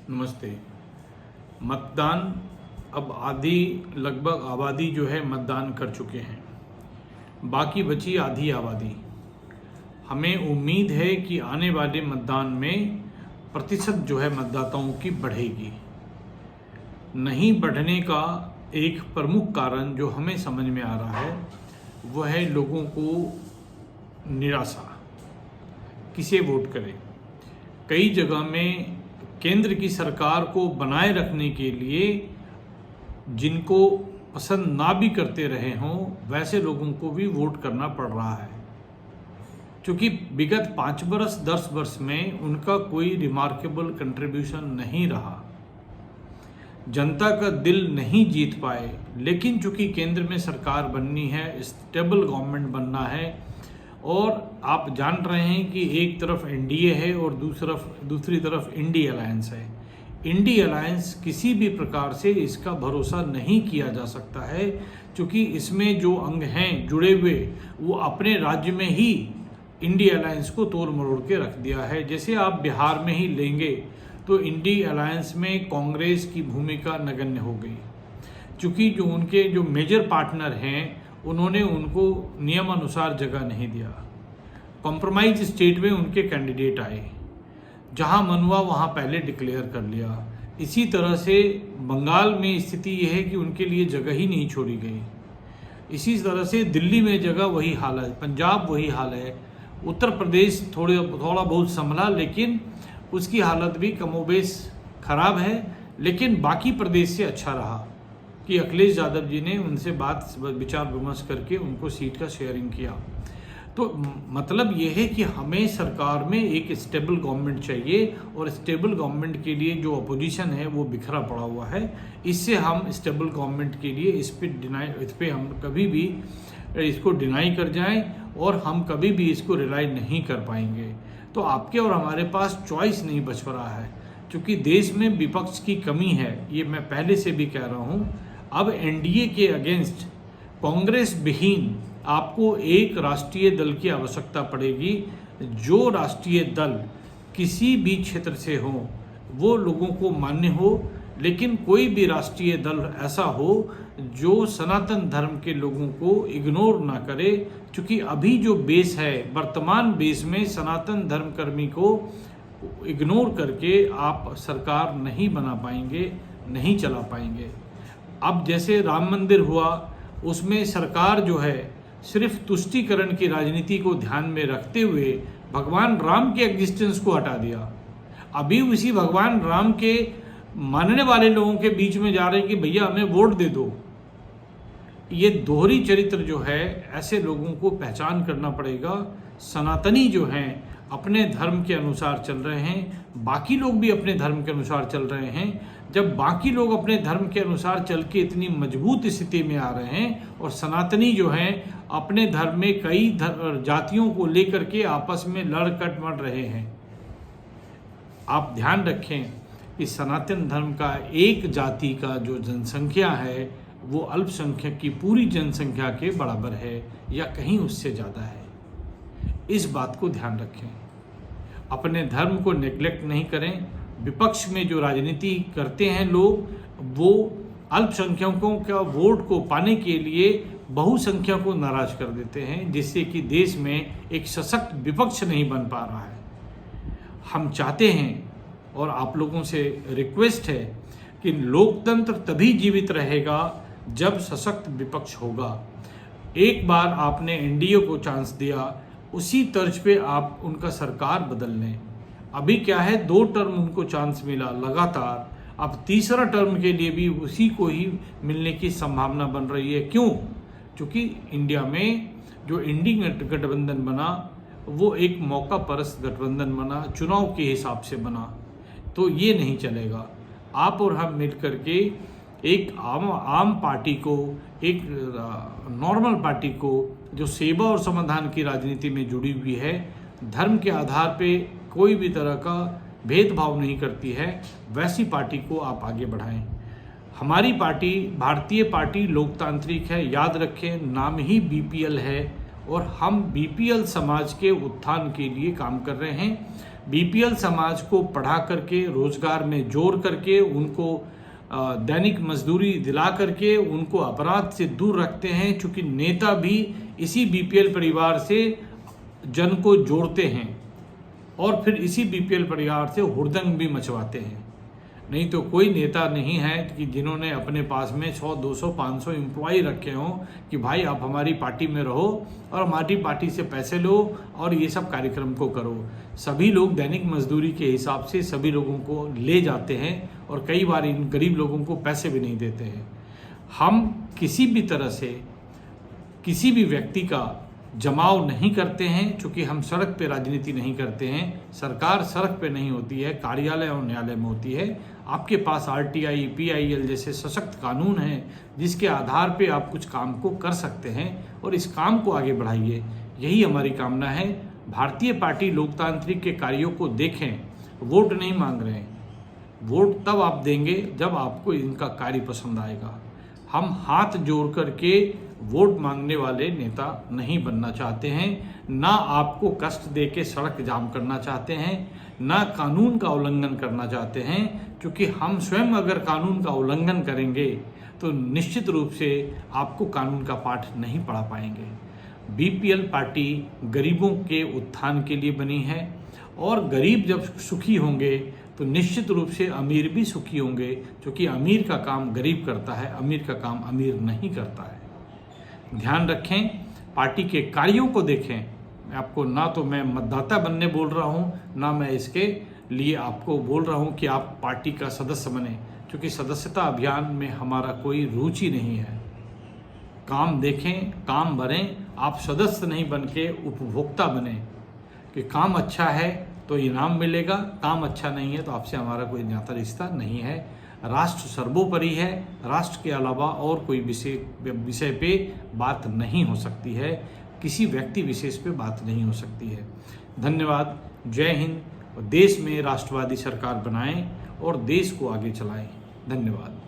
नमस्ते। मतदान अब लगभग आबादी जो है मतदान कर चुके हैं, बाकी बची आधी आबादी। हमें उम्मीद है कि आने वाले मतदान में प्रतिशत जो है मतदाताओं की बढ़ेगी। नहीं बढ़ने का एक प्रमुख कारण जो हमें समझ में आ रहा है वह है लोगों को निराशा, किसे वोट करें। कई जगह में केंद्र की सरकार को बनाए रखने के लिए जिनको पसंद ना भी करते रहे हों वैसे लोगों को भी वोट करना पड़ रहा है, क्योंकि विगत 5 वर्ष 10 वर्ष में उनका कोई रिमार्केबल कंट्रीब्यूशन नहीं रहा, जनता का दिल नहीं जीत पाए। लेकिन चूंकि केंद्र में सरकार बननी है, स्टेबल गवर्नमेंट बनना है, और आप जान रहे हैं कि एक तरफ एनडीए है और दूसरी तरफ इंडी अलायंस है। इंडी अलायंस किसी भी प्रकार से इसका भरोसा नहीं किया जा सकता है, क्योंकि इसमें जो अंग हैं जुड़े हुए वो अपने राज्य में ही इंडी अलायंस को तोड़ मरोड़ के रख दिया है। जैसे आप बिहार में ही लेंगे तो इंडी अलायंस में कांग्रेस की भूमिका नगण्य हो गई, क्योंकि जो उनके जो मेजर पार्टनर हैं उन्होंने उनको नियमानुसार जगह नहीं दिया। कॉम्प्रोमाइज स्टेट में उनके कैंडिडेट आए, जहां मन हुआ वहां पहले डिक्लेयर कर लिया। इसी तरह से बंगाल में स्थिति यह है कि उनके लिए जगह ही नहीं छोड़ी गई। इसी तरह से दिल्ली में जगह वही हाल है, पंजाब वही हाल है, उत्तर प्रदेश थोड़ा बहुत संभला, लेकिन उसकी हालत भी कमोबेश खराब है। लेकिन बाकी प्रदेश से अच्छा रहा कि अखिलेश यादव जी ने उनसे बात विचार विमर्श करके उनको सीट का शेयरिंग किया। तो मतलब ये है कि हमें सरकार में एक स्टेबल गवर्नमेंट चाहिए, और स्टेबल गवर्नमेंट के लिए जो अपोजिशन है वो बिखरा पड़ा हुआ है। इससे हम स्टेबल गवर्नमेंट के लिए इस पे हम कभी भी इसको डिनाई कर जाएं और हम कभी भी इसको रिलाई नहीं कर पाएंगे। तो आपके और हमारे पास चॉइस नहीं बच रहा है, क्योंकि देश में विपक्ष की कमी है, ये मैं पहले से भी कह रहा हूँ। अब एनडीए के अगेंस्ट कांग्रेस विहीन आपको एक राष्ट्रीय दल की आवश्यकता पड़ेगी। जो राष्ट्रीय दल किसी भी क्षेत्र से हो, वो लोगों को मान्य हो, लेकिन कोई भी राष्ट्रीय दल ऐसा हो जो सनातन धर्म के लोगों को इग्नोर ना करे, क्योंकि अभी जो बेस है वर्तमान बेस में सनातन धर्मकर्मी को इग्नोर करके आप सरकार नहीं बना पाएंगे, नहीं चला पाएंगे। अब जैसे राम मंदिर हुआ, उसमें सरकार जो है सिर्फ तुष्टीकरण की राजनीति को ध्यान में रखते हुए भगवान राम के एग्जिस्टेंस को हटा दिया। अभी उसी भगवान राम के मानने वाले लोगों के बीच में जा रहे हैं कि भैया हमें वोट दे दो। ये दोहरी चरित्र जो है, ऐसे लोगों को पहचान करना पड़ेगा। सनातनी जो हैं अपने धर्म के अनुसार चल रहे हैं, बाकी लोग भी अपने धर्म के अनुसार चल रहे हैं। जब बाकी लोग अपने धर्म के अनुसार चल के इतनी मजबूत स्थिति में आ रहे हैं, और सनातनी जो हैं अपने धर्म में कई जातियों को लेकर के आपस में लड़ कट मर रहे हैं। आप ध्यान रखें कि सनातन धर्म का एक जाति का जो जनसंख्या है वो अल्पसंख्यक की पूरी जनसंख्या के बराबर है या कहीं उससे ज़्यादा है। इस बात को ध्यान रखें, अपने धर्म को नेग्लेक्ट नहीं करें। विपक्ष में जो राजनीति करते हैं लोग, वो अल्पसंख्यकों का वोट को पाने के लिए बहुसंख्यक को नाराज कर देते हैं, जिससे कि देश में एक सशक्त विपक्ष नहीं बन पा रहा है। हम चाहते हैं और आप लोगों से रिक्वेस्ट है कि लोकतंत्र तभी जीवित रहेगा जब सशक्त विपक्ष होगा। एक बार आपने एनडीए को चांस दिया, उसी तर्ज पे आप उनका सरकार बदल लें। अभी क्या है, 2 टर्म उनको चांस मिला लगातार, अब तीसरा टर्म के लिए भी उसी को ही मिलने की संभावना बन रही है। क्यों? क्योंकि इंडिया में जो इंडी गठबंधन बना वो एक मौका परस्त गठबंधन बना, चुनाव के हिसाब से बना। तो ये नहीं चलेगा। आप और हम मिल करके एक आम पार्टी को, एक नॉर्मल पार्टी को जो सेवा और समाधान की राजनीति में जुड़ी हुई है, धर्म के आधार पे कोई भी तरह का भेदभाव नहीं करती है, वैसी पार्टी को आप आगे बढ़ाएं। हमारी पार्टी भारतीय पार्टी लोकतांत्रिक है, याद रखें, नाम ही बीपीएल है, और हम बीपीएल समाज के उत्थान के लिए काम कर रहे हैं। बीपीएल समाज को पढ़ा करके, रोजगार में जोड़ करके, उनको दैनिक मजदूरी दिला करके उनको अपराध से दूर रखते हैं, क्योंकि नेता भी इसी बीपीएल परिवार से जन को जोड़ते हैं और फिर इसी बीपीएल परिवार से हुड़दंग भी मचवाते हैं। नहीं तो कोई नेता नहीं है कि जिन्होंने अपने पास में 100, 200, 500 एम्प्लॉय रखे हों कि भाई आप हमारी पार्टी में रहो और हमारी पार्टी से पैसे लो और ये सब कार्यक्रम को करो। सभी लोग दैनिक मजदूरी के हिसाब से सभी लोगों को ले जाते हैं और कई बार इन गरीब लोगों को पैसे भी नहीं देते हैं। हम किसी भी तरह से किसी भी व्यक्ति का जमाव नहीं करते हैं, क्योंकि हम सड़क पे राजनीति नहीं करते हैं। सरकार सड़क पे नहीं होती है, कार्यालय और न्यायालय में होती है। आपके पास आरटीआई, पीआईएल जैसे सशक्त कानून हैं जिसके आधार पे आप कुछ काम को कर सकते हैं और इस काम को आगे बढ़ाइए, यही हमारी कामना है। भारतीय पार्टी लोकतांत्रिक के कार्यों को देखें, वोट नहीं मांग रहे हैं। वोट तब आप देंगे जब आपको इनका कार्य पसंद आएगा। हम हाथ जोड़ करके वोट मांगने वाले नेता नहीं बनना चाहते हैं, ना आपको कष्ट दे के सड़क जाम करना चाहते हैं, ना कानून का उल्लंघन करना चाहते हैं, क्योंकि हम स्वयं अगर कानून का उल्लंघन करेंगे तो निश्चित रूप से आपको कानून का पाठ नहीं पढ़ा पाएंगे। बीपीएल पार्टी गरीबों के उत्थान के लिए बनी है और गरीब जब सुखी होंगे तो निश्चित रूप से अमीर भी सुखी होंगे, क्योंकि अमीर का काम गरीब करता है, अमीर का काम अमीर नहीं करता है। ध्यान रखें, पार्टी के कार्यों को देखें। मैं आपको ना तो मैं मतदाता बनने बोल रहा हूँ, ना मैं इसके लिए आपको बोल रहा हूँ कि आप पार्टी का सदस्य बने, क्योंकि सदस्यता अभियान में हमारा कोई रुचि नहीं है। काम देखें, काम भरें, आप सदस्य नहीं बन के उपभोक्ता बने कि काम अच्छा है तो इनाम मिलेगा, काम अच्छा नहीं है तो आपसे हमारा कोई नाता रिश्ता नहीं है। राष्ट्र सर्वोपरि है, राष्ट्र के अलावा और कोई विषय पे बात नहीं हो सकती है, किसी व्यक्ति विशेष पे बात नहीं हो सकती है। धन्यवाद। जय हिंद। देश में राष्ट्रवादी सरकार बनाएं और देश को आगे चलाएं। धन्यवाद।